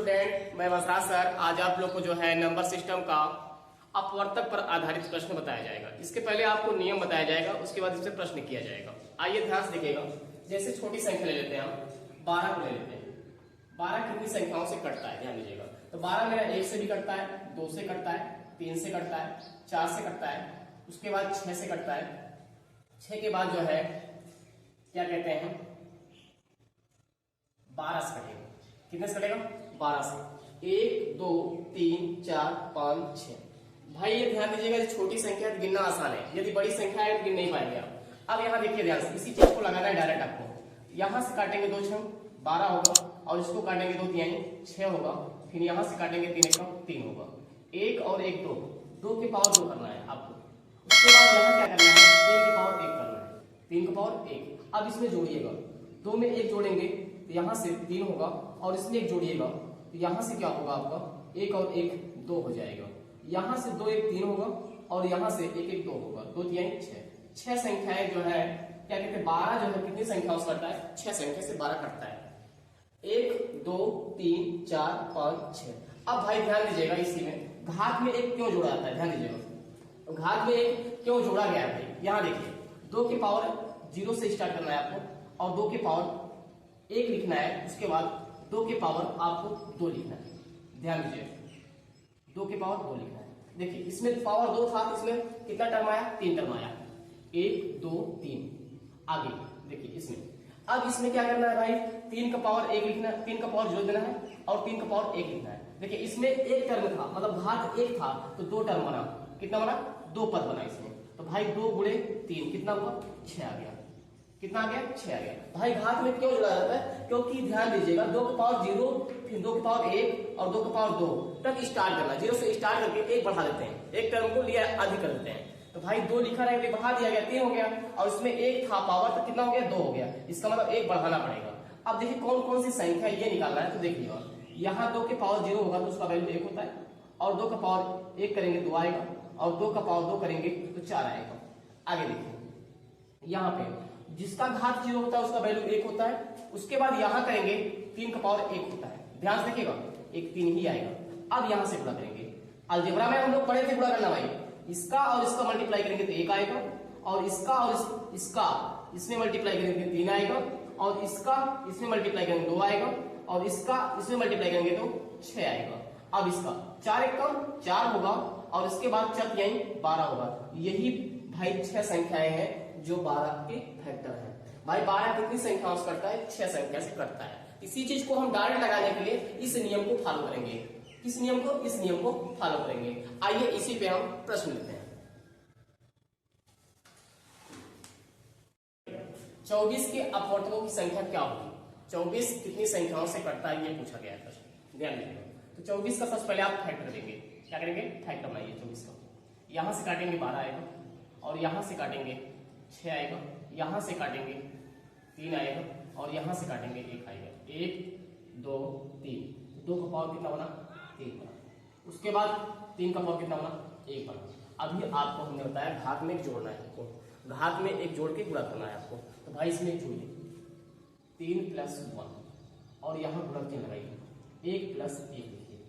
Student, मैं वसराज sir. आज आप लोग को जो है नंबर सिस्टम का अपवर्तक पर आधारित प्रश्न बताया जाएगा। इसके पहले आपको नियम बताया जाएगा, उसके बाद इससे प्रश्न किया जाएगा। आइए ध्यान से देखिएगा। जैसे छोटी संख्या ले लेते हैं हम 12 को ले लेते हैं। 12 कितनी संख्याओं से कटता है, ध्यान दीजिएगा। तो 12 मेरा 1 से भी कटता है, 2 से कटता है, 3 से कटता है, 4 से कटता है, उसके बाद 6 से कटता है। 6 के बाद जो है क्या कहते हैं 12 से कटेगा। कितने से कटेगा? 12 से। 1 2 3 4 5 6। भाई ये ध्यान दीजिएगा, छोटी संख्या गिनना आसान है, यदि बड़ी संख्या है तो गिन नहीं पाएंगे आप। अब यहाँ देखिए ध्यान से, इसी चीज को लगाना है डायरेक्ट आपको। यहाँ से काटेंगे 2 6 12 होगा, और इसको काटेंगे 2 3 6 होगा। फिर यहाँ से काटेंगे 3 1 3 होगा। 1 और 1 2, 2 की पावर 2 करना है आपको। उसके बाद यहाँ क्या करना है, 3 की पावर 1 करना है। 3 की पावर 1। अब इसमें जोड़िएगा, 2 में 1 जोड़ेंगे तो यहाँ से 3 होगा, और इसमें 1 जोड़िएगा तो यहाँ से क्या होगा आपका 1 और 1 2 हो जाएगा। यहाँ से 2 1 3 होगा, और यहाँ से 1 1 2 होगा। 2 3 6। 6 संख्याएं जो है क्या कहते हैं 12 जो है कितनी संख्याओं से कटता है? 6 संख्या से 12 कटता है। 1 2 3 4 5 6। अब भाई ध्यान दीजिएगा, इसी में घात में 1 क्यों जोड़ा जाता है, ध्यान दीजिएगा। घात में 1 क्यों जोड़ा गया है भाई? यहाँ देखिए, 2 की पावर 0 से स्टार्ट करना है आपको, और 2 की पावर 1 लिखना है। उसके बाद 2 की पावर आपको 2 लिखना है। ध्यान दीजिए, 2 की पावर 2 लिखना है। देखिए इसमें पावर 2 था, इसमें कितना टर्म आया? 3 टर्म आया। 1 2 3। आगे देखिए इसमें, अब इसमें क्या करना है भाई? 3 का पावर 1 लिखना है, 3 का पावर जोड़ देना है, और 3 का पावर 1 लिखना है। देखिए इसमें एक टर्म था, मतलब घात 1 था, तो 2 टर्म बना। कितना बना? 2 पद बना इसमें। तो भाई 2 गुणे 3 कितना हुआ? 6 आ गया। कितना आ गया? 6 आ गया। भाई घात में क्यों जुड़ा जाता है? क्योंकि ध्यान दीजिएगा, 2 की पावर 0, फिर 2 की पावर 1 और 2 की पावर 2 तक स्टार्ट करना। 0 से स्टार्ट करके 1 बढ़ा देते हैं, एक टर्म को लिया अधिक कर देते हैं। तो भाई 2 लिखा रहेगा, बढ़ा दिया गया 3 हो गया, और इसमें 1 था पावर, तो कितना हो गया? 2 हो गया। इसका मतलब 1 बढ़ाना पड़ेगा। अब देखिए कौन कौन सी संख्या ये निकालना है। तो देखिए यहाँ 2 के पावर 0 होगा तो उसका वैल्यू 1 होता है, और 2 का पावर 1 करेंगे 2 आएगा, और 2 का पावर 2 करेंगे तो 4 आएगा। आगे देखिए, यहाँ पे जिसका घात 0 होता है उसका वैल्यू 1 होता है। उसके बाद यहाँ करेंगे 3 का पावर 1 होता है। ध्यान से देखिएगा, एक 3 ही आएगा। अब यहाँ से गुणा करेंगे। अलजेब्रा में हम लोग पढ़े थे गुणा करना भाई, इसका और इसका मल्टीप्लाई करेंगे तो 1 आएगा, और इसका और इसका इसमें मल्टीप्लाई करेंगे 3 आएगा, और इसका इसमें मल्टीप्लाई करेंगे 2 आएगा, और इसका इसमें मल्टीप्लाई करेंगे तो 6 आएगा। अब इसका 4 1 कम 4 होगा, और इसके बाद 4 यही 12 होगा। यही भाई 6 संख्याएं हैं जो 12 के फैक्टर है। भाई 12 कितनी संख्याओं से करता है? 6 संख्या से करता है। इसी चीज को हम डायरेक्ट लगाने के लिए इस नियम को फॉलो करेंगे। किस नियम को? इस नियम को फॉलो करेंगे। आइए इसी पे हम प्रश्न लेते हैं। 24 के अपवर्तकों की संख्या क्या होगी? 24 कितनी संख्याओं से कटता है, ये पूछा गया है प्रश्न। ध्यान दीजिए। तो 24 का सबसे पहले आप फैक्टर देंगे। क्या करेंगे? फैक्टर बनाइए 24 का। यहां से काटेंगे 12 आएगा, और यहां से काटेंगे 6 आएगा, यहां से काटेंगे 3 आएगा, और यहां से काटेंगे 1 आएगा। 1 2 3। 2 का पावर कितना बना? 3 बना। उसके बाद 3 का पावर कितना बना? 1 बना। अभी आपको हमने बताया घात में 1 जोड़ना है आपको, घात में 1 जोड़ के गुणा करना है आपको। तो भाई इसमें 1 जोड़िए, 3 + 1, और यहाँ गुणा चिन्ह लगाइए, 1 + 1 लिखिए।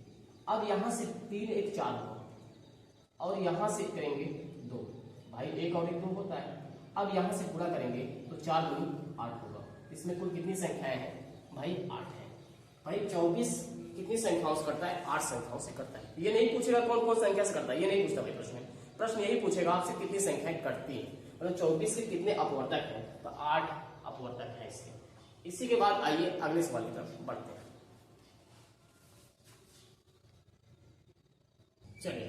अब यहाँ से 3 1 4 होगा, और यहाँ से करेंगे 2। भाई 1 और 1 2 होता है। अब यहाँ से गुणा करेंगे तो 4 दूनी 8 होगा। इसमें कुल कितनी संख्याएं हैं? भाई 8 है। भाई 24 कितनी संख्याओं से करता है? 8 संख्याओं से करता है। ये नहीं पूछेगा कौन कौन संख्या से करता है, ये नहीं पूछता भाई प्रश्न। प्रश्न यही पूछेगा आपसे कितनी संख्याएं कटती है, मतलब 24 के कितने अपवर्तक हैं? तो 8 अपवर्तक है इसके। इसी के बाद आइए अगले सवाल की तरफ बढ़ते हैं। चलिए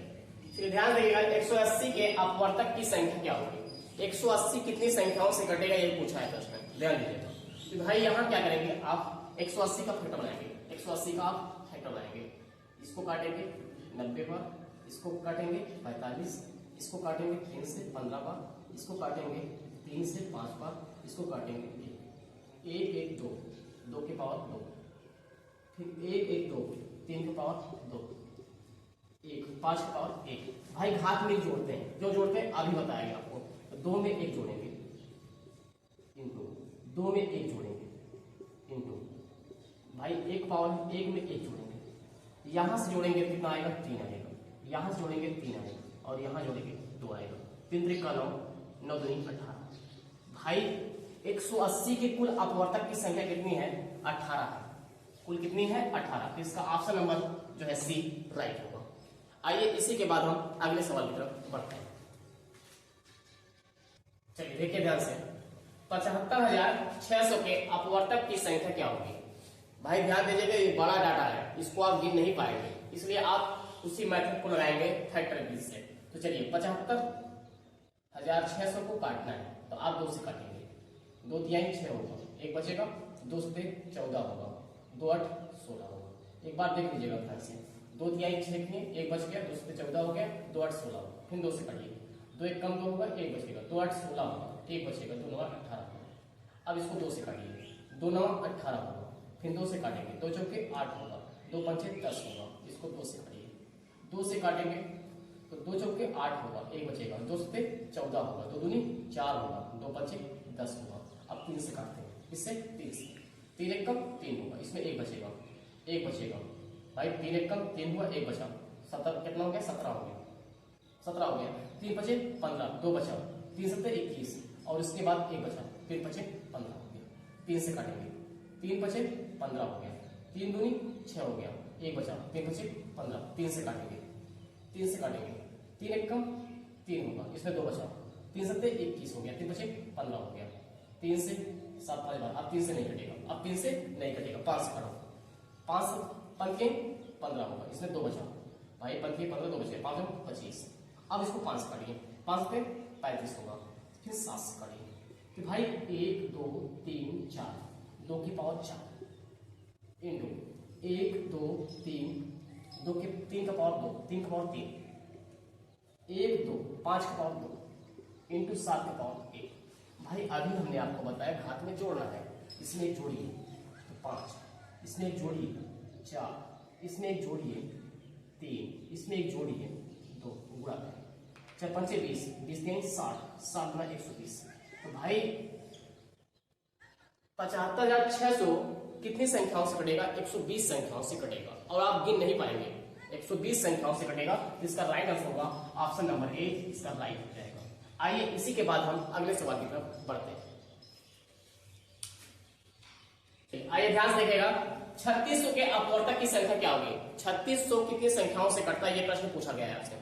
फिर ध्यान रखिएगा, 180 के अपवर्तक की संख्या क्या होगी? 180 कितनी संख्याओं से कटेगा, ये पूछा है प्रश्न। ध्यान दीजिएगा। तो भाई यहाँ क्या करेंगे आप? 180 का फैक्टर बनाएंगे। 180 का आप फैक्टर बनाएंगे। इसको काटेंगे 90 बार, इसको काटेंगे 45, इसको काटेंगे 3 से 15 बार, इसको काटेंगे 3 से 5 बार, इसको काटेंगे 1 1 2, 2 की पावर 2, फिर 1 1 2, 3 की पावर 2, 1 5 की पावर 1। भाई घात में जोड़ते हैं, जो जोड़ते हैं अभी बताएंगे आपको। तो 2 में 1 जोड़ेंगे, इंटू 2 में 1 जोड़ेंगे, इंटू भाई 1 पावर 1 में 1 जोड़ेंगे, यहाँ से जोड़ेंगे तो कितना आएगा 3 आएगा, यहाँ से जोड़ेंगे 3 आएगा और यहाँ जोड़ेंगे 2 आएगा। 3 3 का 9, 9 दूनी 18। भाई 180 की कुल अपवर्तक की संख्या कितनी है? 18 है। कुल कितनी है? 18। तो इसका ऑप्शन नंबर जो है सी राइट होगा। आइए इसी के बाद हम अगले सवाल की तरफ बढ़ते हैं। चलिए देखिए ध्यान से, 75,600 के अपवर्तक की संख्या क्या होगी? भाई ध्यान दीजिएगा, ये बड़ा डाटा है, इसको आप गिन नहीं पाएंगे, इसलिए आप उसी मेथड को लगाएंगे फैक्टर विधि से। तो चलिए 75,600 को काटना है तो आप 2 से काटेंगे, 2 तिहाई 6 होगा, एक बचेगा, 2 से 14 होगा, 2 8 16 होगा। एक बार देख लीजिएगा ध्यान से, 2 तिहाई 6 किए, एक बच गया, 2 से 14 हो गया, 2 8 16 होगा, फिर 2 से काटिए, 2 1 कम 2 होगा, एक बचेगा, 2 8 16 होगा, एक बचेगा, 2 9 18 होगा। अब इसको 2 से काटिए, 2 9 18 होगा, फिर 2 से काटेंगे, 2 चौके 8 होगा, 2 पंचे 10 होगा, इसको 2 से काटिए, 2 से काटेंगे तो 2 चौके 8 होगा, एक बचेगा, 2 से 14 होगा, 2 दूनी 4 होगा, 2 पंचे 10 होगा। अब 3 से काटते हैं, इससे 3 से, 3 1 कम 3 होगा, इसमें एक बचेगा, एक बचेगा भाई, 3 1 कम 3 हुआ, एक बचा, 17 कितना हो गया? 17 हो गया, 17 हो गया, 3 बचे 15, 2 बचा, 3 7 21 और इसके बाद एक बचा, फिर बचे 15 हो गया। 3 से काटेंगे, 3 बचे 15 हो गया, 3 दूनी 6 हो गया, एक बचा, 3 बचे 15, 3 से काटेंगे, 3 से काटेंगे, 3 1 कम 3 होगा, इसमें 2 बचा, 3 7 21 हो गया, 3 बचे 15 हो गया, 3 से 7 5 बार, अब 3 से नहीं कटेगा, अब 3 से नहीं कटेगा, 5 से काटो, 5 पंखे 15 होगा, इसमें 2 बचा, भाई पंखे 15, 2 बचे, 5 25। अब इसको 5 से काटिए, 5 पे 35 होगा, फिर 7 से काटिए, कि भाई 1 2 3 4, 2 की पावर 4 इंटू 1 2 3, 2 के 3 का पावर 2, 3 का पावर 3, 1 2 5 का पावर 2 इंटू 7 का पावर 1। भाई अभी हमने आपको बताया घात में जोड़ना है, इसमें एक जोड़िए तो 5, इसमें एक जोड़िए 4, इसमें एक जोड़िए 3, इसमें एक जोड़िए 2, गुणा करें, 4 5 20, 20 3 60, 7 गुना 120। तो भाई 75,600 कितनी संख्याओं से कटेगा? 120 संख्याओं से कटेगा, और आप गिन नहीं पाएंगे, 120 संख्याओं से कटेगा। इसका राइट आंसर होगा ऑप्शन नंबर ए, इसका राइट हो जाएगा। आइए इसी के बाद हम अगले सवाल की तरफ बढ़ते हैं। आइए ध्यान से देखिएगा, 3600 के अपवर्तक की संख्या क्या होगी? 3600 कितनी संख्याओं से कटता है, ये प्रश्न पूछा गया है आपसे,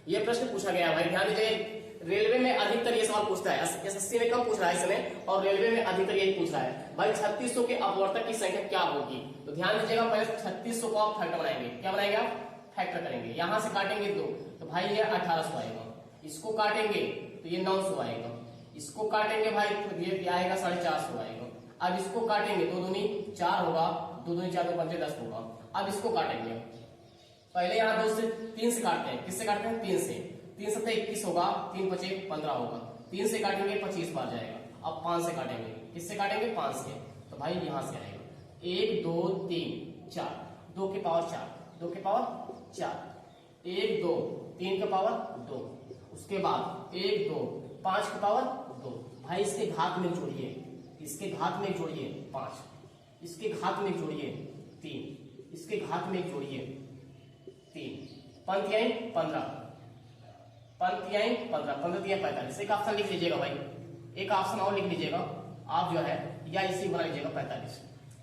ये प्रश्न पूछा गया है भाई, ध्यान दीजिए। रेलवे में अधिकतर ये सवाल पूछता है, एसएससी में कम पूछ रहा है इसमें, और रेलवे में अधिकतर यही पूछ रहा है भाई 3600 के अपवर्तक की संख्या क्या होगी। तो ध्यान दीजिएगा, पहले 3600 को आप फैक्टर बनाएंगे, क्या बनाएंगे आप? फैक्टर करेंगे। यहां से काटेंगे 2 तो भाई ये 1800 आएगा, इसको काटेंगे तो ये 900 आएगा, इसको काटेंगे भाई तो ये आएगा 450 आएगा। अब इसको काटेंगे, 2 दूनी 4 होगा, 2 दूनी 4 2 पंचे 10 होगा। अब इसको काटेंगे, पहले यहाँ 2 से 3 से काटते हैं, किससे काटते हैं? 3 से, 3 7 21 होगा, 3 5 15 होगा, 3 से काटेंगे 25 बार जाएगा। अब 5 से काटेंगे, किससे काटेंगे? 5 से, तो भाई यहां से आएगा 1 2 3 4, 2 के पावर 4, 2 के पावर 4, 1 2 3 के पावर 2, उसके बाद 1 2 5 के पावर 2। भाई इसके घात में जोड़िए, इसके घात में जोड़िए 5, इसके घात में जोड़िए 3, इसके घात में जोड़िए 3, पंक्तियां 15, पंक्तियां 15, 15 तिया 45। एक ऑप्शन लिख लीजिएगा भाई, एक ऑप्शन और लिख लीजिएगा आप जो है, या इसी बना लीजिएगा 45।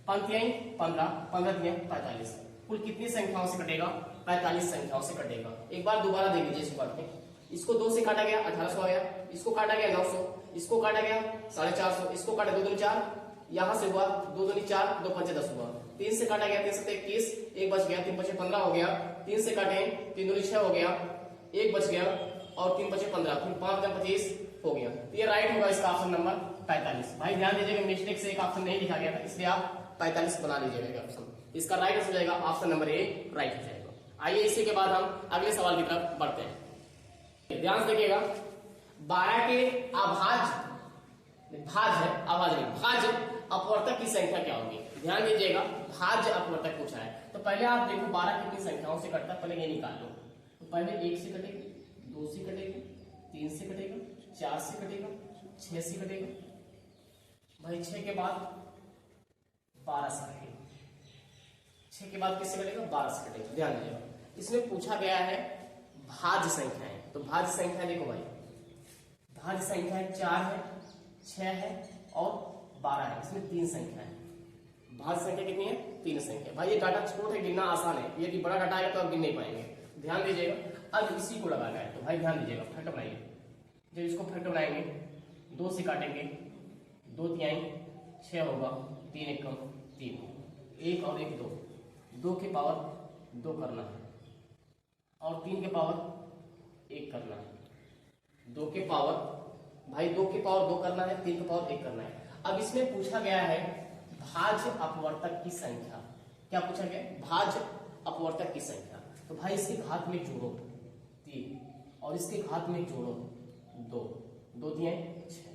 पंक्तियां 15, 15 तिया 45। कुल कितनी संख्याओं से कटेगा? 45 संख्याओं से कटेगा। एक बार दोबारा देख लीजिए इस बात में, इसको 2 से काटा गया 1800 आ गया, इसको काटा गया 900, इसको काटा गया 450, इसको काटा 2 दूनी 4, यहां से हुआ 2 दूनी 4, 2 पंचे 10 हुआ, 3 से काटा गया 3 7 21, एक बच गया, 3 5 15 हो गया, 3 से काटे 3 दूनी 6 हो गया, एक बच गया और 3 5 15, फिर 5 25 हो गया। तो ये राइट होगा इसका ऑप्शन नंबर 45। भाई ध्यान दीजिएगा, मिस्टेक से एक ऑप्शन नहीं लिखा गया था, इसलिए आप 45 बना लीजिएगा ऑप्शन। इसका राइट आंसर हो जाएगा ऑप्शन नंबर ए, राइट हो जाएगा। आइए इसी के बाद हम अगले सवाल की तरफ बढ़ते हैं। ध्यान से देखिएगा, 12 के भाज्य अपवर्तक की संख्या क्या होगी? ध्यान दीजिएगा, भाज्य अपवर्तक पूछा है, तो पहले आप देखो 12 कितनी संख्याओं से कटता है, पहले ये निकाल लो। तो पहले 1 से कटेगा, 2 से कटेगा, 3 से कटेगा, 4 से कटेगा, 6 से कटेगा, भाई 6 के बाद 12 से कटेगा, 6 के बाद किससे कटेगा? 12 से कटेगा। ध्यान दीजिएगा, इसमें पूछा गया है भाज्य संख्याएं। तो भाज्य संख्या देखो भाई, भाज्य संख्याएं 4 है, 6 है और 12 है। इसमें 3 संख्या है। भाज्य संख्या कितनी है? 3 संख्या। भाई ये डाटा छोटा है, गिनना आसान है। यदि बड़ा डाटा आएगा तो आप गिन नहीं पाएंगे। ध्यान दीजिएगा। अब इसी को लगाना है, तो भाई ध्यान दीजिएगा, फैक्टर बनाइए। जब इसको फैक्टर बनाएंगे, 2 से काटेंगे, 2 तिहाई 6 होगा, 3 एकम 3, 1 और 1 2, 2 के पावर 2 करना है और 3 के पावर 1 करना है। 2 के पावर भाई 2 के पावर 2 करना है, 3 के पावर 1 करना है। अब इसमें पूछा गया है भाज्य अपवर्तक की संख्या। क्या पूछा गया? भाज्य अपवर्तक की संख्या। तो भाई इसके घात में जोड़ो 3 और इसके घात में जोड़ो 2, 2 दिए 6।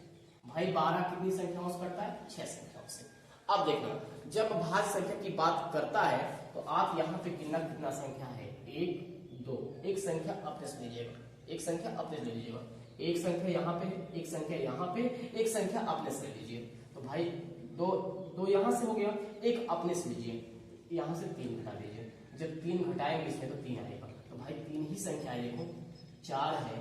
भाई 12 कितनी संख्याओं से करता है? 6 संख्याओं से। अब देखना, जब भाज्य संख्या की बात करता है तो आप यहाँ पे गिनना कितना संख्या है? 1 2, एक संख्या अपने से लीजिएगा, एक संख्या अपने से ले लीजिएगा, एक संख्या यहाँ पे, एक संख्या यहाँ पे, एक संख्या अपने से ले लीजिए। तो भाई 2 यहाँ से हो गया, एक अपने से लीजिए, यहाँ से 3 घटा दीजिए। जब 3 घटाएंगे इसमें तो 3 आएगा। तो भाई 3 ही संख्या है, देखो 4 है,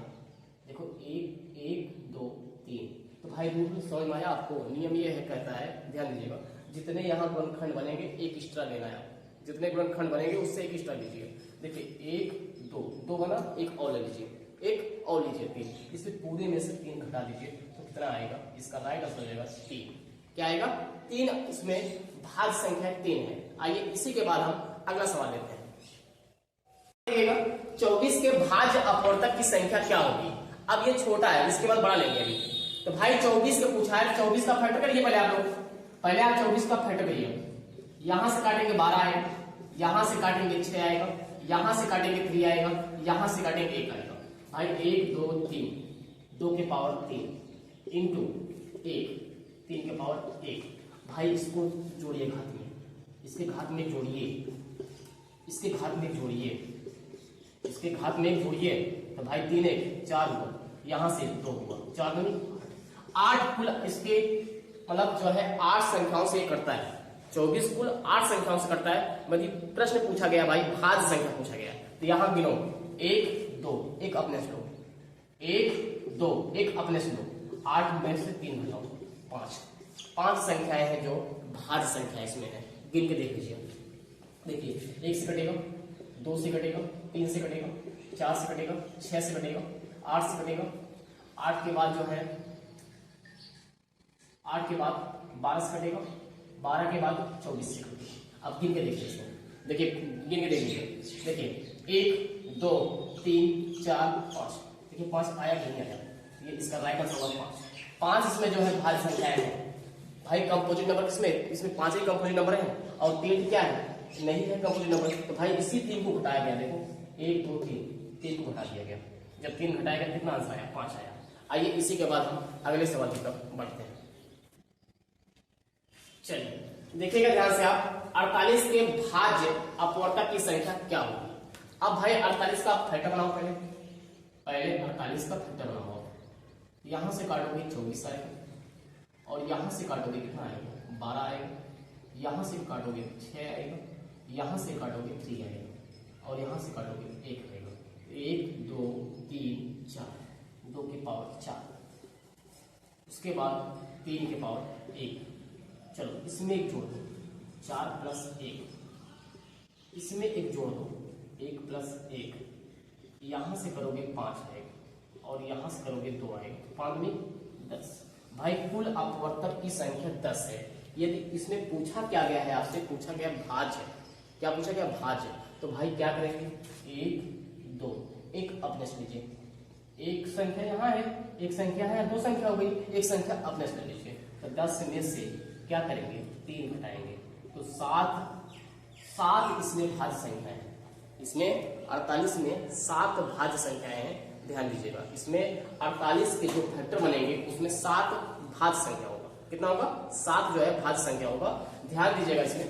देखो 1 1 2 3। तो भाई रूल समझ में आया आपको? नियम ये है, कहता है, ध्यान दीजिएगा, जितने यहाँ गुणनखंड बनेंगे एक एक्स्ट्रा लेना है। जितने गुणनखंड बनेंगे उससे एक एक्स्ट्रा लीजिए। देखिए 1 2 2 बना, एक और ले लीजिए, एक और लीजिए 3। इसमें पूरे में से 3 घटा दीजिए तो कितना आएगा? इसका राइट आंसर हो जाएगा 3। क्या आएगा? 3। इसमें भाज्य संख्या 3 है। आइए इसी के बाद हम अगला सवाल लेते हैं। देखिएगा 24 के भाज्य अपवर्तक की संख्या क्या होगी? अब ये छोटा है, इसके बाद बड़ा लेंगे अभी। तो भाई 24 का पूछा है, 24 का फैक्टर करिए पहले आप लोग। पहले आप 24 का फैक्टर करिए। यहां से काटेंगे 12 आएगा, यहां से काटेंगे 6 आएगा, यहां से काटेंगे 3 आएगा, यहां से काटेंगे 1 आएगा। भाई 1 2 3, 2 के पावर 3 इंटू 1, 3 के पावर 1। भाई इसको जोड़िए घात में, इसके घात में जोड़िए, इसके घात में जोड़िए, इसके घात में जोड़िए। तो भाई 3 1 4 हुआ, यहां से 2 हुआ, 4 दूनी 8। कुल इसके मतलब जो है 8 संख्याओं से कटता है। 24 कुल 8 संख्याओं से कटता है। मतलब प्रश्न पूछा गया भाई, भाज्य संख्या पूछा गया। तो यहां गिनो 1 2, एक अपने से लो, 1 2, एक अपने से लो, 8 में से 3 घटाओ 5। 5 संख्याएं हैं जो भाज्य संख्या इसमें है। गिन के देख लीजिए। देखिए 1 से कटेगा, 2 से कटेगा, 3 से कटेगा, 4 से कटेगा, 6 से कटेगा, 8 से कटेगा, 8 के बाद जो है 8 के बाद 12 से कटेगा, 12 के बाद 24 से कटेगा। अब गिन के देखिए इसको, देखिए गिन के देखिए। देखिए 1 2 3 4 5, देखिए 5 आया कि नहीं आया? ये इसका राइट आंसर होगा 5। 5 इसमें जो है भाज्य संख्याएं हैं। भाई कंपोजिट नंबर किसमें? इसमें 5 ही कंपोजिट नंबर है और 3 क्या है? नहीं है कंपोजिट नंबर। तो भाई इसी 3 को घटाया गया। देखो 1 2 3 को घटा दिया गया। जब 3 घटाया गया कितना आंसर आया? 5 आया। आइए इसी के बाद हम अगले सवाल की तरफ बढ़ते हैं। चलिए देखिएगा ध्यान से आप, 48 के भाज्य अपवर्तक की संख्या क्या होगी? अब भाई 48 का फैक्टर बनाओ। पहले 48 का फैक्टर बनाओ। यहां से काटोगे 24 आएगा और यहां से काटोगे कितना आएगा? 12 आएगा। यहां से काटोगे 6 आएगा, यहां से काटोगे 3 आएगा और यहां से काटोगे 1 आएगा। 1 2 3 4, 2 के पावर 4, उसके बाद 3 के पावर 1। चलो इसमें एक जोड़ दो, 4 प्लस 1, इसमें एक जोड़ दो, 1 प्लस 1, यहां से करोगे 5 आएगा और यहां से करोगे 2 आएगा। 5 में 10। भाई कुल अपवर्तक की संख्या 10 है। यदि इसमें पूछा क्या गया है आपसे? पूछा गया भाज्य। क्या पूछा गया? भाज्य। तो भाई क्या करेंगे? 1 2, एक अपने से लीजिए, एक संख्या यहाँ है, एक संख्या है, 2 संख्या हो गई, एक संख्या अपने से लीजिए। तो 10 में से क्या करेंगे? 3 घटाएंगे तो 7 इसमें भाज्य संख्या है। इसमें 48 में 7 भाज्य संख्याएं हैं। ध्यान दीजिएगा, इसमें 48 के जो फैक्टर बनेंगे उसमें 7 भाज्य संख्या होगा। कितना होगा? 7 जो है भाज्य संख्या होगा। ध्यान दीजिएगा, इसमें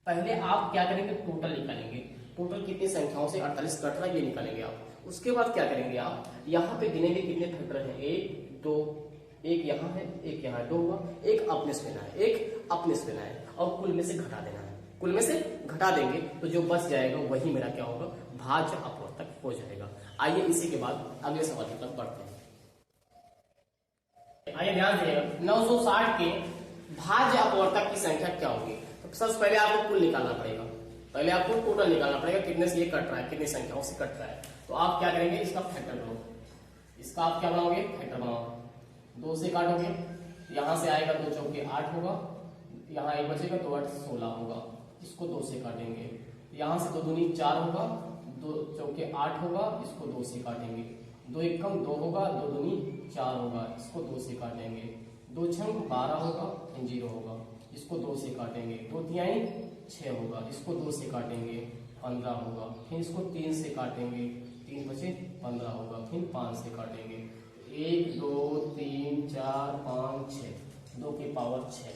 पहले आप क्या करेंगे? टोटल निकालेंगे। टोटल कितनी संख्याओं से 48 कट रहा है ये निकालेंगे आप। उसके बाद क्या करेंगे आप? यहाँ पे गिनेंगे कितने फैक्टर हैं। 1 2, एक यहाँ है, एक यहाँ 2 हुआ, एक अपने से लेना है, एक अपने से लेना है और कुल में से घटा देना है। कुल में से घटा देंगे तो जो बच जाएगा वही मेरा क्या होगा, भाज्य अपवर्तक हो जाएगा। आइए इसी के बाद अगले सवाल की तरफ बढ़ते हैं। आइए ध्यान दीजिएगा, 960 के भाज्य अपवर्तक की संख्या क्या होगी। तो सबसे पहले आपको कुल निकालना पड़ेगा, पहले आपको टोटल निकालना पड़ेगा, कितने से ये कट रहा है, कितनी संख्याओं से कट रहा है। तो आप क्या करेंगे, इसका फैक्टर बनाओ, इसका आप क्या बनाओगे, फैक्टर बनाओगे। 2 से काटोगे, यहां से आएगा 2 चौके 8 होगा, यहाँ 1 बचेगा, 2 8 16 होगा। इसको 2 से काटेंगे, यहां से 2 दूनी 4 होगा, 2 चौके 8 होगा, इसको 2 से काटेंगे। 2 1 कम 2 होगा, 2 दूनी 4 होगा, इसको 2 से काटेंगे। 2 छंग 12 होगा, 0 होगा, इसको 2 से काटेंगे। 2 तिहाई 6 होगा, इसको 2 से काटेंगे, 15 होगा। फिर इसको 3 से काटेंगे, 3 बचे 15 होगा। फिर 5 से काटेंगे, 1 2 3 4 5 6, 2 के पावर 6,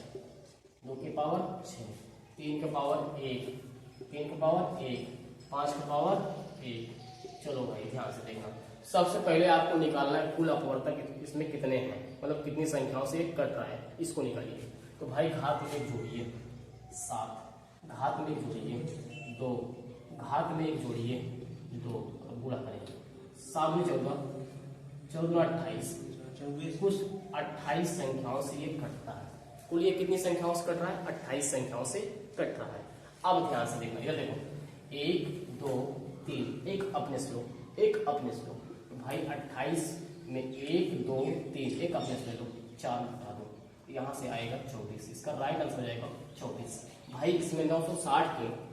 2 के पावर 6, 3 के पावर 1, 3 के पावर 1, 5 के पावर 1। चलो भाई ध्यान से देखना, सबसे पहले आपको निकालना है कुल अपवर्तक इसमें कितने हैं, मतलब कितनी संख्याओं से कट रहा है, इसको निकालिए। तो भाई घात में जोड़िए 7, घात में जोड़िए 2, घात में जोड़िए 2, गुणा करेंगे 7 में 14, 14 28, कुछ 28 संख्याओं से ये कटता है। कुल ये कितनी संख्याओं से कट रहा है, 28 संख्याओं से कट रहा है। अब ध्यान से देखना, इधर देखो 1 2 3, एक अपने स्लोप, एक अपने स्लोप। तो भाई 28 में 1 2 3, एक अपने से लो, 4 घटा दो, यहां से आएगा 24, इसका राइट आंसर हो जाएगा 24। भाई इसमें 960 के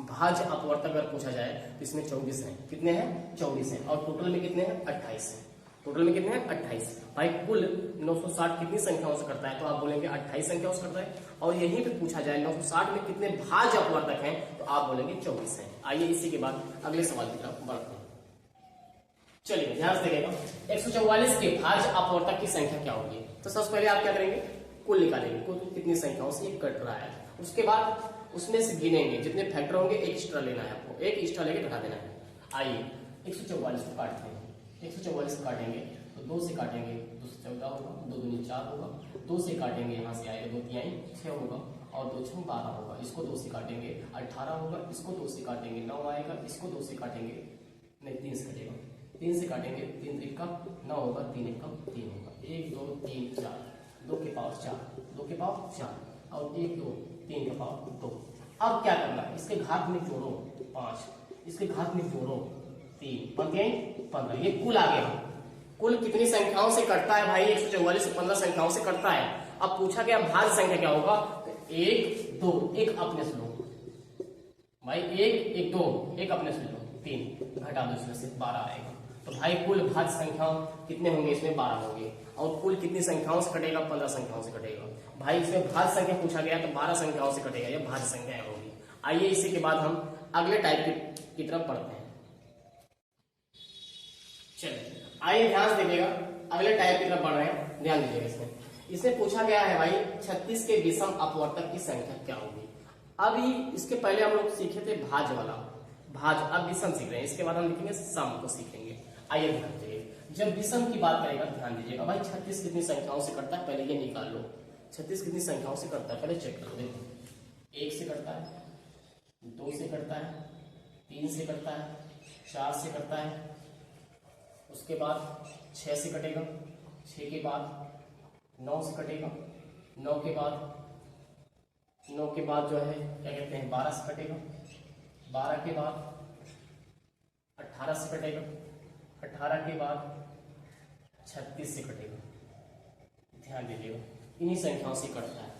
भाज्य अपवर्तक अगर पूछा जाए तो इसमें 24 है, कितने हैं 24 हैं, और टोटल में कितने हैं 28 हैं, टोटल में कितने हैं 28। भाई कुल 960 कितनी संख्याओं से करता है, तो आप बोलेंगे 28 संख्याओं से करता है। और यहीं पे पूछा जाए 960 में कितने भाज्य अपवर्तक हैं, तो आप बोलेंगे 24 हैं। आइए इसी के बाद अगले सवाल की तरफ बढ़ते हैं। चलिए ध्यान से देखिएगा, 144 के भाज्य अपवर्तक की संख्या क्या होगी। तो सबसे पहले आप क्या करेंगे, कुल निकालेंगे, कुल कितनी संख्याओं से ये कट रहा है। उसके बाद उसमें से गिनेंगे, जितने फैक्टर होंगे एक एक्स्ट्रा लेना है आपको, एक एक्स्ट्रा लेके घटा देना है। आइए 144 को काटते हैं, 144 को काटेंगे तो 2 से काटेंगे, 2 से 14 होगा, 2 दूनी 4 होगा, 2 से काटेंगे, यहाँ से आएगा 2 तिहाई 6 होगा, और 2 छंग 12 होगा, इसको 2 से काटेंगे, 18 होगा, इसको 2 से काटेंगे, 9 आएगा, इसको 2 से काटेंगे, नहीं 3 से कटेगा, 3 से काटेंगे, 3 1 का 9 होगा, 3 1 का 3 होगा, 1 2 3 4, 2 के पावर 4, 2 के पावर 4, और 1 2 3 के पावर 2। अब क्या करना है, इसके घात में जोड़ो 5, इसके घात में जोड़ो 3, 15, ये कुल आ गया। कुल कितनी संख्याओं से कटता है भाई, 144 से 15 संख्याओं से कटता है। अब पूछा गया भाज्य संख्या क्या होगा, 1 2, एक अपने से लो भाई, 1 1 2, एक अपने से लो, 3 घटा दो, इसमें से 12 आएगा। तो भाई कुल भाज्य संख्या कितने होंगे, इसमें 12 होंगे। और कुल कितनी संख्याओं से कटेगा, 15 संख्याओं से कटेगा। भाई इसमें भाज्य संख्या पूछा गया तो 12 संख्याओं से कटेगा, यह भाज्य संख्या होगी। आइए इसी के बाद हम अगले टाइप की तरफ बढ़ते हैं। चलिए आइए ध्यान से देखिएगा, अगले टाइप की तरफ बढ़ रहे हैं, ध्यान दीजिएगा। इसमें पूछा गया है भाई 36 के विषम अपवर्तक की संख्या क्या होगी। अभी इसके पहले हम लोग सीखे थे भाज्य वाला, भाज्य, अब विषम सीख रहे हैं, इसके बाद हम लिखेंगे सम को सीखेंगे। आइए ध्यान दीजिए, जब विषम की बात करेगा ध्यान दीजिएगा, भाई 36 कितनी संख्याओं से करता है, पहले ये निकाल लो। 36 कितनी संख्याओं से करता है, पहले चेक करो, देखो 1 से करता है, 2 से करता है, 3 से करता है, 4 से करता है, उसके बाद 6 से कटेगा, 6 के बाद 9 से कटेगा, 9 के बाद जो है क्या कहते हैं 12 से कटेगा, 12 के बाद 18 से कटेगा, 18 के बाद 36 से कटेगा। ध्यान दीजिएगा, इन्हीं संख्याओं से कटता है।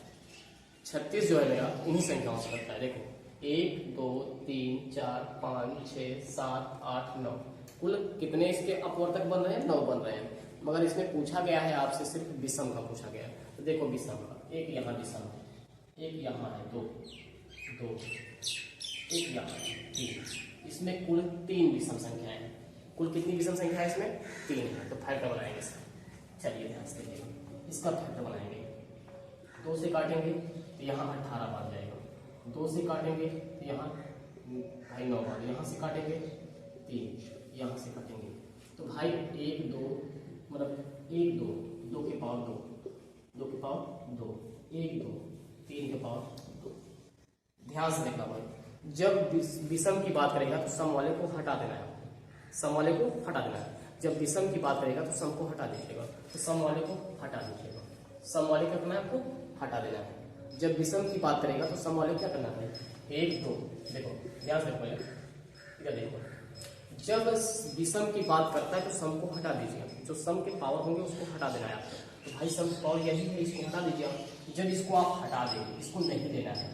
36 जो है मेरा इन्हीं संख्याओं से कटता है। देखो 1 2 3 4 5 6 7 8 9, कुल कितने इसके अपवर्तक बन रहे हैं, 9 बन रहे हैं। मगर इसमें पूछा गया है आपसे सिर्फ विषम का पूछा गया है। तो देखो विषम का, एक यहाँ विषम है, एक यहाँ है 2 2, एक यहाँ है 3, इसमें कुल 3 विषम संख्याएं हैं। कुल कितनी विषम संख्या है इसमें, 3 है। तो फैक्टर बनाएंगे इसका, चलिए ध्यान से देखिएगा, इसका फैक्टर बनाएंगे। 2 से काटेंगे तो यहाँ 18 बन जाएगा, 2 से काटेंगे तो यहाँ भाई 9 बार, यहाँ से काटेंगे 3, यहाँ से काटेंगे तो भाई 1 2, मतलब 1 2, 2 के पावर 2, 2 के पावर 2, 1 2, 3 के पावर 2, ध्यान से देखना भाई, जब विषम की बात करेगा तो सम वाले को हटा देना है, सम वाले को हटा देना है। जब विषम की बात करेगा तो सम को हटा दीजिएगा, तो सम वाले को हटा दीजिएगा, सम वाले क्या करना है आपको, हटा देना है। जब विषम की बात करेगा तो सम वाले क्या करना है, 1 2, देखो ध्यान से पहले इधर देखो, जब विषम की बात करता है तो सम को हटा दीजिएगा, जो सम के पावर होंगे उसको हटा देना है आपको। तो भाई सम पावर यही है, इसको हटा दीजिए। जब इसको आप हटा देंगे, इसको नहीं लेना है,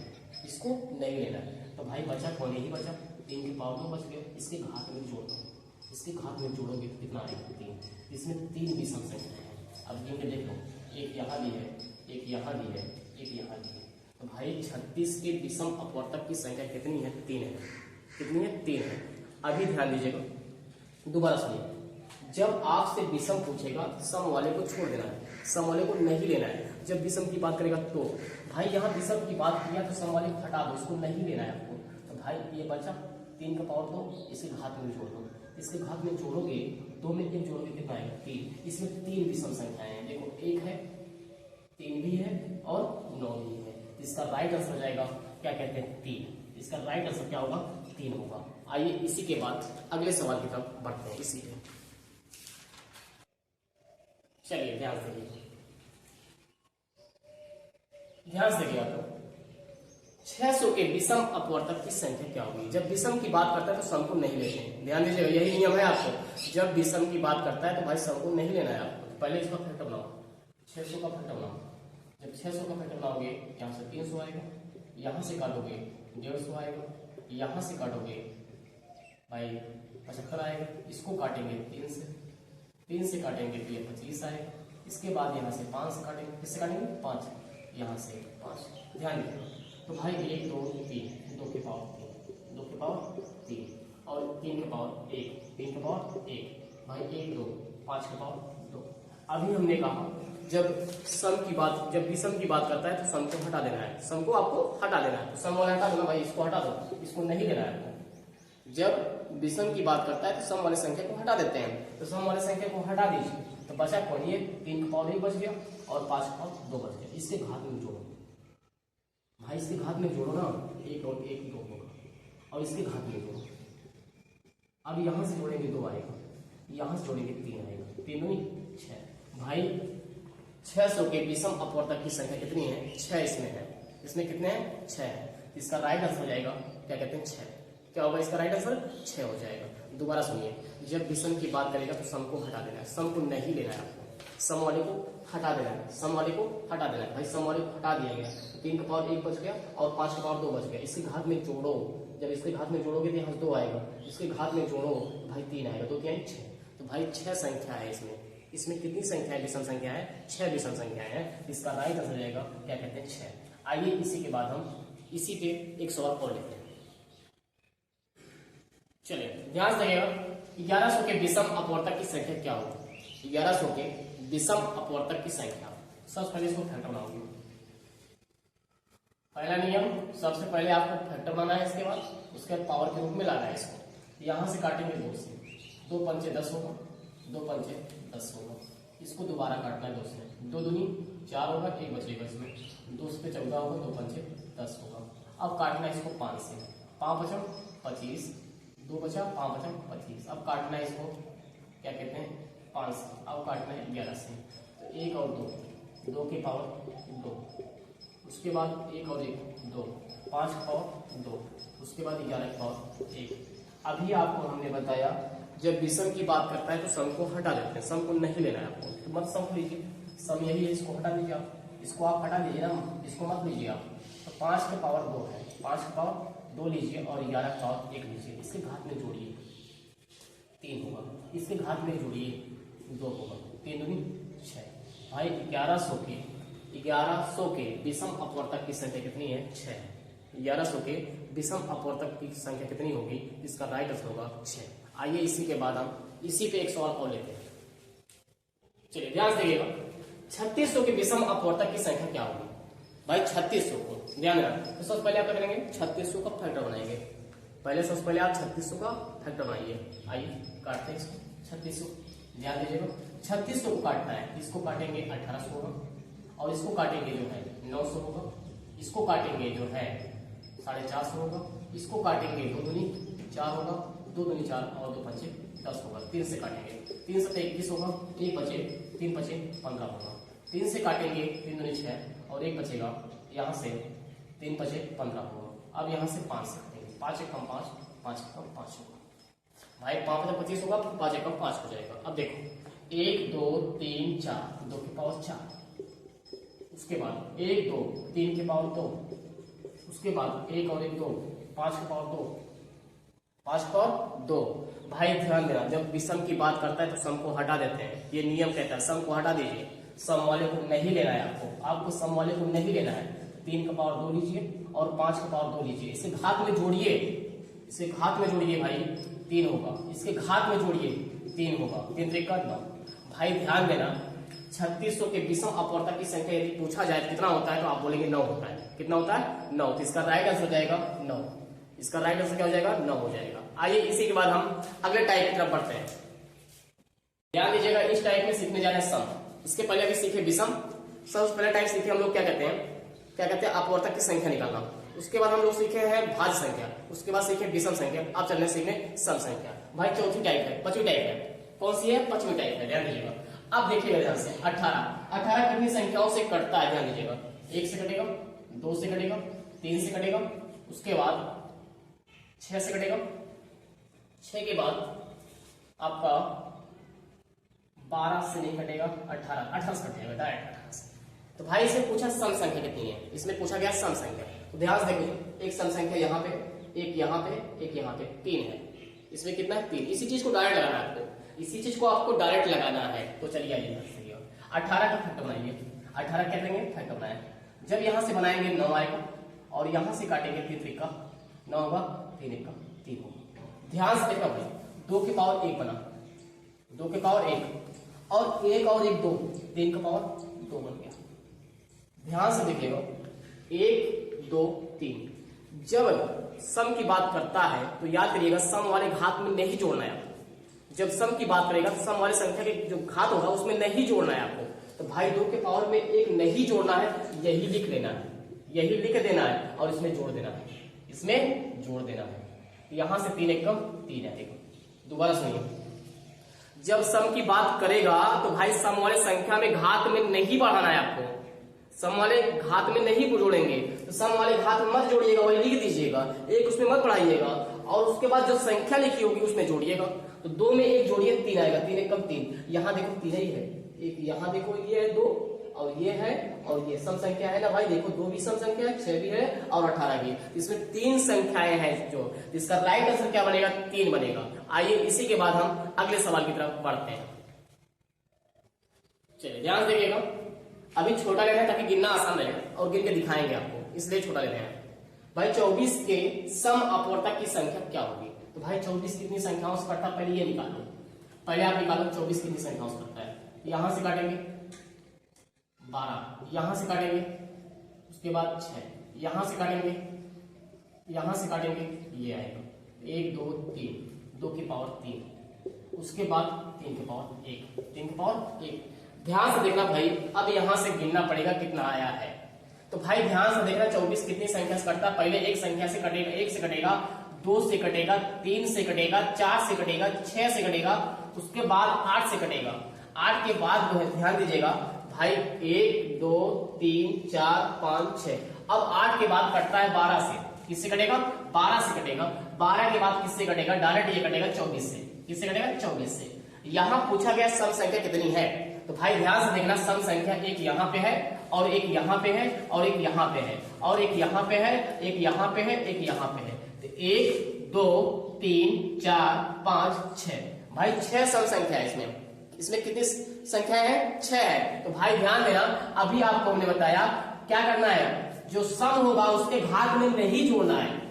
इसको नहीं लेना है, तो भाई बचा कौन, यही बचा, 3 के पावर 2 बच गए। इसके घात में जोड़ दो, इसके घात में जोड़ोगे तो कितना आएगा, 3। इसमें 3 विषम संख्याएं हैं। अब गिन के देख लो, एक यहाँ दी है, एक यहाँ दी है, एक यहाँ दी है। तो भाई 36 के विषम अपवर्तक की संख्या कितनी है, 3 है। कितनी है, 3 है। अभी ध्यान दीजिएगा, दोबारा सुनिए, जब आपसे विषम पूछेगा सम वाले को छोड़ देना है, सम वाले को नहीं लेना है। जब विषम की बात करेगा तो भाई यहाँ विषम की बात किया तो सम वाले को हटा दो, इसको नहीं लेना है आपको। तो भाई ये बचा 3 का पावर 2, इसके घात में जोड़ दो, इसके घात में जोड़ोगे 2 में 1 जोड़ोगे कितना आएगा, 3। इसमें 3 विषम संख्याएं हैं, देखो 1 है, 3 भी है और 9 भी है। इसका राइट आंसर हो जाएगा, क्या कहते हैं, 3। इसका राइट आंसर क्या होगा, 3 होगा। आइए इसी के बाद अगले सवाल की तरफ बढ़ते हैं। इसी के चलिए ध्यान से देखिए, ध्यान से देखिए तो 600 के विषम अपवर्तक की संख्या क्या होगी। जब विषम की बात करता है तो सम को नहीं लेते हैं, ध्यान दीजिएगा, यही नियम है आपको। जब विषम की बात करता है तो भाई सम को नहीं लेना है आपको। तो पहले इसका फैक्टर बनाओ, 600 का फैक्टर बनाओ। जब 600 का फैक्टर बनाओगे, यहाँ से 300 आएगा, यहाँ से काटोगे 150 आएगा, यहाँ से काटोगे भाई 75 आएगा, इसको काटेंगे 3 से काटेंगे तो ये 25 आएगा। इसके बाद यहाँ से 5 से काटेंगे, किससे काटेंगे, 5, यहाँ से 5। ध्यान दीजिए, तो भाई 1 2 3, 2 के पावर 3, 2 के पावर 3 और 3 के पावर 1, 3 के पावर 1, भाई 1 2 5 के पावर 2। अभी हमने कहा जब जब विषम की बात करता है तो सम को हटा देना है, सम को आपको हटा देना है। तो सम वाला हटा देना भाई, इसको हटा दो, इसको नहीं लेना है आपको। जब विषम की बात करता है तो सम वाले संख्या को हटा देते हैं, तो सम वाले संख्या को हटा दीजिए, तो बचा कौन, ये 3 का पावर 1 बच गया और 5 का पावर 2 बच गया। इसके घात में जोड़ो भाई, इसके घात में जोड़ो ना, 1 और 1 2 होगा और इसके घात में जोड़ो। अब यहाँ से जोड़ेंगे 2 आएगा, यहाँ से जोड़ेंगे 3 आएगा, 3 दूनी 6। भाई 600 के विषम अपवर्तक की संख्या कितनी है, 6 इसमें है। इसमें कितने हैं, 6 है। इसका राइट आंसर हो जाएगा, क्या कहते हैं, 6। क्या होगा इसका राइट आंसर, 6 हो जाएगा। दोबारा सुनिए, जब विषम की बात करेगा तो सम को हटा देना है, सम को नहीं लेना है आपको, सम वाले को हटा देना है, सम वाले को हटा देना है। भाई सम वाले को हटा दिया गया, 3 का पावर 1 बच गया और 5 का पावर 2 बच गया। इसके घात में जोड़ो, जब इसके घात में जोड़ोगे तो यहाँ 2 आएगा, इसके घात में जोड़ो भाई 3 आएगा, 2 3 6। तो भाई 6 संख्या है इसमें कितनी संख्या है, विषम संख्या है, 6 विषम संख्याएं हैं। इसका राइट आंसर जाएगा, क्या कहते हैं, 6। आइए इसी के बाद हम इसी पे एक सवाल और लेते हैं। चलिए ध्यान से देखिएगा, 1100 के विषम अपवर्तक की संख्या क्या होगी। 1100 के विषम अपवर्तक की संख्या, सबसे पहले इसको फैक्टर बनाओगे। पहला नियम, सबसे पहले आपको फैक्टर बनाना है, इसके बाद उसके बाद पावर के रूप में लाना है इसको। यहां से काटेंगे 2 से, 2 पंचे 10 होगा, 2 पंचे 10 होगा। इसको दोबारा काटना है 2 से, 2 दूनी 4 होगा, 1 बचेगा इसमें, 2 से 14 होगा, 2 पंचे 10 होगा। अब काटना है इसको 5 से, 5 बचा 25, 2 बचा 5 बचा 25। अब काटना है इसको, क्या कहते हैं, 5 से। अब काटना है 11 से, तो 1 और 2 के पावर 2, उसके बाद 1 और 1 2, 5 का पावर 2, उसके बाद 11 का पावर 1। अभी आपको हमने बताया जब विषम की बात करता है तो सम को हटा देते हैं, सम को नहीं लेना है आपको। तो मत सम लीजिए, सम यही है, इसको हटा दीजिए आप, इसको आप हटा दीजिए ना, इसको मत लीजिए आप। तो 5 का पावर 2 है, 5 का पावर 2 लीजिए और 11 का पावर 1 लीजिए। इसके घात में जोड़िए 3 होगा, इसके घात में जोड़िए 2 होगा, 3 दूनी 6। भाई 1100 के विषम अपवर्तक की संख्या कितनी है, 6 है। 1100 के विषम अपवर्तक की संख्या कितनी होगी, इसका राइट आंसर होगा 6। आइए इसी के बाद हम इसी पे एक सवाल और लेते हैं। चलिए ध्यान से देखिएगा, 3600 के विषम अपवर्तक की संख्या क्या होगी। भाई 3600 को ध्यान रखना, तो सबसे पहले आप क्या करेंगे, 3600 का फैक्टर बनाएंगे। सबसे पहले आप 3600 का फैक्टर बनाइए। आइए काटते हैं इसको, 3600 ध्यान दीजिएगा, 3600 को काटना है, इसको काटेंगे 1800 होगा और इसको काटेंगे जो है 900 होगा, इसको काटेंगे जो है 450 होगा। इसको काटेंगे 2 दूनी 4 होगा, 2 दूनी 4 और 2 पंचे 10 होगा। 3 से काटेंगे 3 7 21 होगा, 1 बचे 3 बचे 15 होगा। 3 से काटेंगे 3 दूनी 6 और 1 बचेगा, यहाँ से 3 बचे 15 होगा। अब यहाँ से 5 से काटेंगे, 5 एकम 5, 5 एकम 5 होगा भाई, 5 में 25 होगा, 5 एकम 5 हो जाएगा। अब देखो 1 2 3 4, 2 की पावर 4, उसके बाद 1 2 3 के पावर 2, उसके बाद 1 और 1 2, 5 के पावर 2, 5 पावर 2। भाई ध्यान देना, जब विषम की बात करता है तो सम को हटा देते हैं, ये नियम कहता है सम को हटा दीजिए। सम वाले को नहीं लेना है आपको सम वाले को नहीं लेना है। 3 का पावर 2 लीजिए और 5 का पावर 2 लीजिए, इसे घात में जोड़िए, इसे घात में जोड़िए भाई 3 होगा, इसके घात में जोड़िए 3 होगा, 3 3 का 9। भाई ध्यान देना, 3600 के विषम अपवर्तक की संख्या यदि पूछा जाए कितना होता है तो आप बोलेंगे 9 होता है। कितना होता है? 9। तो इसका राइट आंसर हो जाएगा 9। इसका राइट आंसर क्या हो जाएगा? 9 हो जाएगा। आइए इसी के बाद हम अगले टाइप की तरफ बढ़ते हैं। ध्यान दीजिएगा, इस टाइप में सीखने जा रहे हैं सम। इसके पहले अभी सीखे विषम। सबसे पहले टाइप सीखे हम लोग क्या कहते हैं अपवर्तक की संख्या निकालना। उसके बाद हम लोग सीखे हैं भाज्य संख्या, उसके बाद सीखे विषम संख्या। अब चलने सीखने सम संख्या। भाई चौथी टाइप है, 5वीं टाइप है। कौन सी है? 5वीं टाइप है। ध्यान दीजिएगा, अब देखिएगा ध्यान से। 18 कितनी संख्याओं से कटता है? ध्यान दीजिएगा, 1 से कटेगा, 2 से कटेगा, 3 से कटेगा, उसके बाद 6 से कटेगा, 6 के बाद आपका 12 से नहीं कटेगा, 18 से कटेगा बेटा, 18 से। तो भाई इसे पूछा सम संख्या कितनी है, इसमें पूछा गया सम संख्या। तो ध्यान से देखिए, एक सम संख्या यहाँ पे, एक यहाँ पे, एक यहाँ पे, 3 है। इसमें कितना है? 3। इसी चीज को डायरेक्ट लगाना है आपको, इसी चीज को आपको डायरेक्ट लगाना है। तो चलिए आइए 18 का फैक्टर बनाइए। 18 क्या करेंगे? फैक्टर बनाए। जब यहाँ से बनाएंगे 9 आएगा और यहाँ से काटेंगे 3 3 का 9 होगा, 3 1 का 3 होगा। ध्यान से देखना भाई, 2 के पावर 1 बना, 2 के पावर 1 और 1 और 1 2, 3 का पावर 2 बन गया। ध्यान से देखिएगा, 1 2 3। जब सम की बात करता है तो याद करिएगा सम वाले घात में नहीं जोड़ना है आपको। जब सम की बात करेगा तो सम वाले संख्या के जो घात होगा उसमें नहीं जोड़ना है आपको। तो भाई 2 के पावर में 1 नहीं जोड़ना है, यही लिख लेना है, यही लिख देना है और इसमें जोड़ देना है, इसमें जोड़ देना है। यहां से 3 एकम 3 है। देखो दोबारा सुनिए, जब सम की बात करेगा तो भाई सम वाले संख्या में घात में नहीं बढ़ाना है आपको, सम वाले घात में नहीं जोड़ेंगे। तो सम वाले घात में मत जोड़िएगा, वही लिख दीजिएगा, 1 उसमें मत बढ़ाइएगा और उसके बाद जो संख्या लिखी होगी उसमें जोड़िएगा। तो 2 में 1 जोड़िए, 3 आएगा, 3 एकम 3। यहाँ देखो 3 ही है, एक यहाँ देखो ये है 2 और ये है और ये सम संख्या है ना भाई। देखो 2 भी सम संख्या है, 6 भी है और 18 भी। इसमें 3 संख्याएं हैं जो, इसका राइट आंसर क्या बनेगा? 3 बनेगा। आइए इसी के बाद हम अगले सवाल की तरफ बढ़ते हैं। चलिए ध्यान देखिएगा, अभी छोटा लेना है ताकि गिनना आसान रहे और गिन के दिखाएंगे आपको, इसलिए छोटा लेते हैं। भाई 24 के सम अपवर्तक की संख्या क्या होगी? तो भाई 24 कितनी संख्याओं से कटता है पहले ये निकालो। पहले आप निकालो 24 कितनी संख्याओं से कटता है। यहां से काटेंगे 12, यहां से काटेंगे, उसके बाद 6, यहां से काटेंगे, यहां से काटेंगे, ये आएगा 1 2 3, 2 की पावर 3, उसके बाद 3 की पावर 1, 3 की पावर 1। ध्यान से देखना भाई, अब यहां से गिनना पड़ेगा कितना आया है। तो भाई ध्यान से देखना, 24 कितनी संख्या से कटता है? पहले एक संख्या से कटेगा, 1 से कटेगा, 2 से कटेगा, 3 से कटेगा, 4 से कटेगा, 6 से कटेगा, उसके बाद 8 से कटेगा। 8 के बाद जो है ध्यान दीजिएगा भाई 1 2 3 4 5 6। अब 8 के बाद कटता है 12 से। किससे कटेगा? 12 से कटेगा। 12 के बाद किससे कटेगा? डायरेक्ट ये कटेगा 24 से। किससे कटेगा? 24 से। यहां पूछा गया सम संख्या कितनी है, तो भाई ध्यान से देखना, सम संख्या एक यहाँ पे है और एक यहाँ पे है और एक यहाँ पे है और एक यहाँ पे है, एक यहाँ पे है, एक यहाँ पे है। तो 1 2 3 4 5 6, भाई 6 सम संख्या है इसमें। इसमें कितनी संख्या है? 6 है। तो भाई ध्यान देना, अभी आपको हमने बताया क्या करना है, जो सम होगा उसके घात में नहीं जोड़ना है,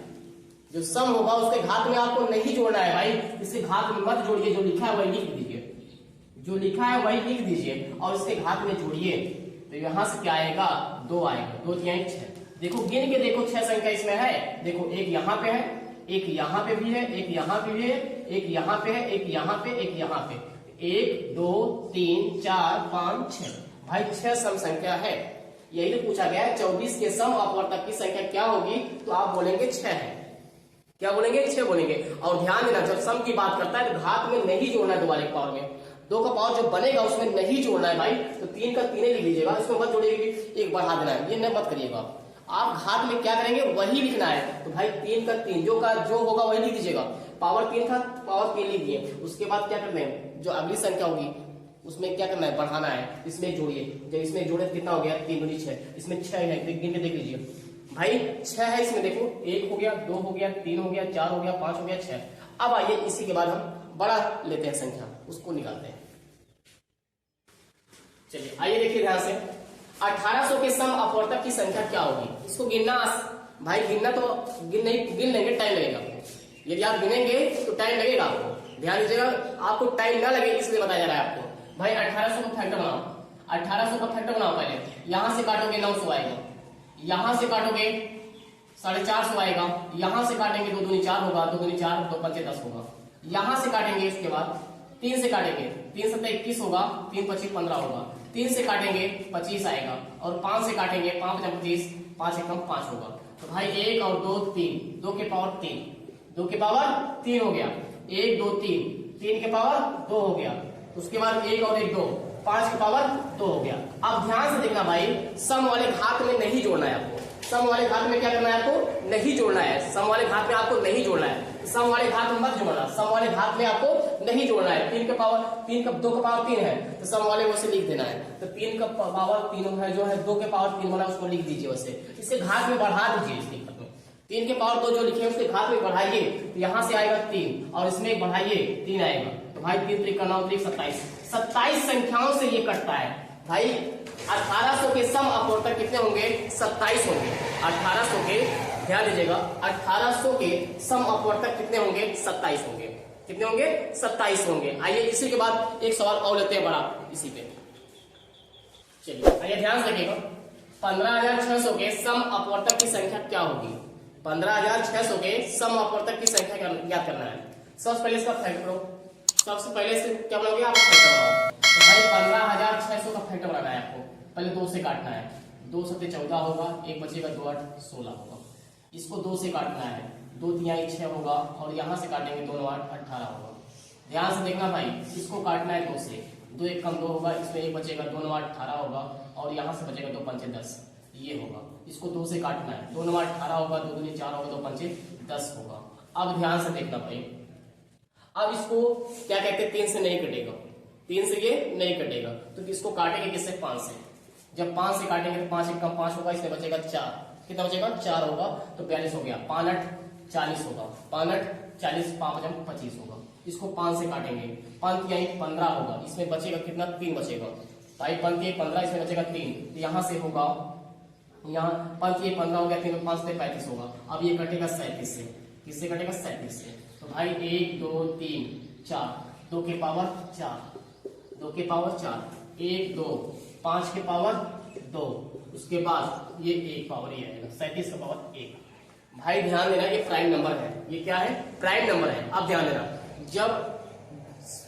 जो सम होगा उसके घात में आपको नहीं जोड़ना है भाई। इसके घात में मत जोड़िए, जो लिखा है वही लिख दीजिए, जो लिखा है वही लिख दीजिए और इसके घात में जोड़िए। तो यहां से क्या आएगा? 2 आएगा, 2 3 6। देखो गिन के देखो 6 संख्या इसमें है। देखो एक यहाँ पे है, एक यहाँ पे भी है, एक यहाँ पे भी है, एक यहाँ पे है, एक यहाँ पे, एक यहाँ पे। 1 2 3 4 5 6, भाई 6 सम संख्या है। यही तो पूछा गया है 24 के सम अपवर्तक की संख्या क्या होगी, तो आप बोलेंगे 6 है। क्या बोलेंगे? 6 बोलेंगे। और ध्यान देना, जब सम की बात करता है तो घात में नहीं जोड़ना है, 2 वाले पावर में 2 का पावर जो बनेगा उसमें नहीं जोड़ना है भाई। तो 3 का 3 लिख लीजिएगा, इसमें मत जोड़िएगा, एक बढ़ा देना है, ये नहीं मत करिएगा। आप घात में क्या करेंगे वही लिखना है। तो भाई 3 का 3 जो होगा वही लिख दीजिएगा। पावर 3 था, पावर 3 लिख दिए। उसके बाद क्या करना है, जो अगली संख्या होगी उसमें क्या करना है, बढ़ाना है। इसमें जोड़िए, जब इसमें जोड़े कितना हो गया, 3 दूनी 6, इसमें 6 है, गिन के देख लीजिए भाई 6 है इसमें, देखो 1 हो गया, 2 हो गया, 3 हो गया, 4 हो गया, 5 हो गया, 6। अब आइए इसी के बाद हम बड़ा लेते हैं संख्या, उसको निकालते हैं। चलिए आइए देखिए ध्यान से, 1800 के सम अपवर्तक की संख्या क्या होगी। इसको गिनना भाई, गिनना तो गिन लेंगे, टाइम लगेगा। यदि आप गिनेंगे तो टाइम लगेगा आपको, ध्यान दीजिएगा, आपको टाइम ना लगे इसलिए बताया जा रहा है आपको। भाई 1800 का फैक्टर बनाओ, 1800 का फैक्टर बनाओ। पहले यहां से काटोगे 900 आएगा, यहां से काटोगे 450 आएगा, यहां से काटेंगे 2 दूनी 4 होगा, 2 दूनी 4, 2 पंचे 10 होगा। यहां से काटेंगे, इसके बाद 3 से काटेंगे, 3 सत्ते 21 होगा, 3 25 15 होगा। 3 से काटेंगे 25 आएगा, और 5 से काटेंगे 5 5 25, 5 एकम 5 होगा। तो भाई 1 और 2 3, 2 के पावर 3, 2 के पावर 3 हो गया, 1 2 3, 3 के पावर 2 हो गया। उसके बाद 1 और 1 2, 5 के पावर 2 हो गया। अब ध्यान से देखना भाई, सम वाले घात में नहीं जोड़ना है आपको। सम वाले घात में क्या करना है आपको, नहीं जोड़ना है। सम वाले घात में आपको नहीं जोड़ना है, सम वाले घात में मत जोड़ना, सम वाले घात में आपको नहीं जोड़ना है। 3 का पावर 3 का 2 का पावर 3 है तो सम वाले वैसे लिख देना है। तो 3 का पावर 3 है, जो है 2 के पावर 3 बना उसको लिख दीजिए वैसे, इसे घात में बढ़ा दीजिए। इसके 3 के पावर 2 जो लिखे उसके घात में बढ़ाइए, तो यहाँ से आएगा 3 और इसमें बढ़ाइए 3 आएगा। तो भाई 3 3 का 9 3 27, 27 संख्याओं से ये कटता है भाई। 1800 के सम अपवर्तक कितने होंगे, 27 होंगे। 1800 के, ध्यान दीजिएगा, 1800 के सम अपवर्तक कितने होंगे, 27 होंगे। कितने होंगे, 27 होंगे। आइए इसी के बाद एक सवाल और लेते हैं बड़ा इसी पे। चलिए आइए ध्यान से देखिएगा, 15600 के सम अपवर्तक की संख्या क्या होगी। 15600 के सम अपवर्तक की संख्या ज्ञात करना है। सबसे पहले इसका फैक्टर करो, सबसे पहले से क्या बनाओगे आप, फैक्टर बनाओ। तो भाई 15600 का फैक्टर बनाना है आपको। पहले 2 से काटना है, 2 सत्ते 14 होगा, 1 बचेगा, 2 8 16 होगा। इसको 2 से काटना है, 2 तिहाई 6 होगा, और यहां से काटेंगे 2 9 8 18 होगा। ध्यान से देखना भाई, इसको काटना है 2 से, 2 1 कम 2 होगा, इसमें 1 बचेगा, 2 9 8 18 होगा, और यहाँ से बचेगा 2 पंचे 10, ये होगा। इसको 2 से काटना है, 2 9 18 होगा, 2 दूनी 4 होगा, 2 पंचे 10 होगा। अब ध्यान से देखना भाई, अब इसको क्या कहते हैं, 3 से नहीं कटेगा, 3 से ये नहीं कटेगा, तो इसको काटेंगे किससे, 5 से। जब 5 से काटेंगे तो 5 1 कम 5 होगा, इसमें बचेगा 4, कितना बचेगा, 4 होगा, तो 42 हो गया। 5 8 40 होगा, 5 8 40, 5 5 25 होगा। इसको 5 से काटेंगे, 5 यही 15 होगा, इसमें बचेगा कितना, 3 बचेगा। भाई 5 15, इसमें बचेगा 3, तो यहाँ से होगा, यहाँ 5 15 हो गया, 3 5 से 35 होगा। अब ये कटेगा 37 से, किससे कटेगा, 37 से। तो भाई 1 2 3 4, 2 के पावर 4, 2 के पावर 4, 1 2, 5 के पावर 2, उसके बाद ये 1 पावर ये आएगा, 37 का पावर 1। भाई ध्यान देना, ये प्राइम नंबर है, ये क्या है, प्राइम नंबर है। अब ध्यान देना, जब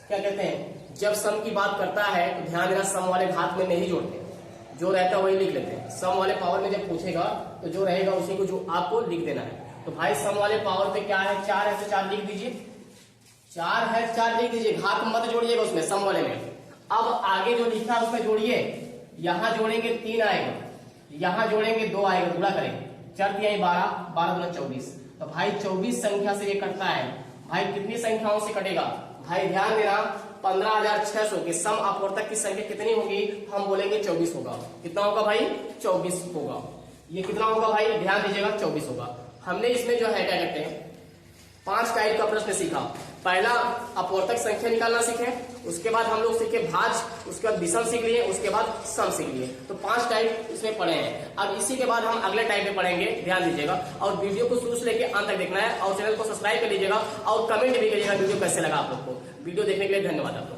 क्या कहते हैं, जब सम की बात करता है तो ध्यान देना, सम वाले घात में नहीं जोड़ते, जो रहता है वही लिख लेते हैं। सम वाले पावर में जब पूछेगा तो जो रहेगा उसी को जो आपको लिख देना है। तो भाई सम वाले पावर पे क्या है, 4 है तो 4 लिख दीजिए, 4 है 4 लिख दीजिए, घात मत जोड़िएगा उसमें, सम वाले में। अब आगे जो लिखा है उसमें जोड़िए, यहां जोड़ेंगे 3 आएगा, यहां जोड़ेंगे 2 आएगा, गुणा करेंगे, 4 3 12, 12 2 24। तो भाई 24 संख्या से ये कटता है। भाई कितनी संख्याओं से कटेगा, भाई ध्यान देना, 15600 के सम अपवर्तक की संख्या कितनी होगी, हम बोलेंगे 24 होगा। कितना होगा भाई, 24 होगा। ये कितना होगा भाई, ध्यान दीजिएगा, 24 होगा। हमने इसमें जो है क्या कहते हैं, 5 टाइप का प्रश्न सीखा। पहला अपवर्तक संख्या निकालना सीखे, उसके बाद हम लोग सीखे भाज, उसके बाद विषम सीख लिए, उसके बाद सम सीख लिए। तो 5 टाइप इसमें पढ़े हैं। अब इसी के बाद हम अगले टाइप में पढ़ेंगे, ध्यान दीजिएगा। और वीडियो को शुरू से लेकर अंत तक देखना है, और चैनल को सब्सक्राइब कर लीजिएगा, और कमेंट भी करिएगा वीडियो कैसे लगा आप लोग को। वीडियो देखने के लिए धन्यवाद आप लोग।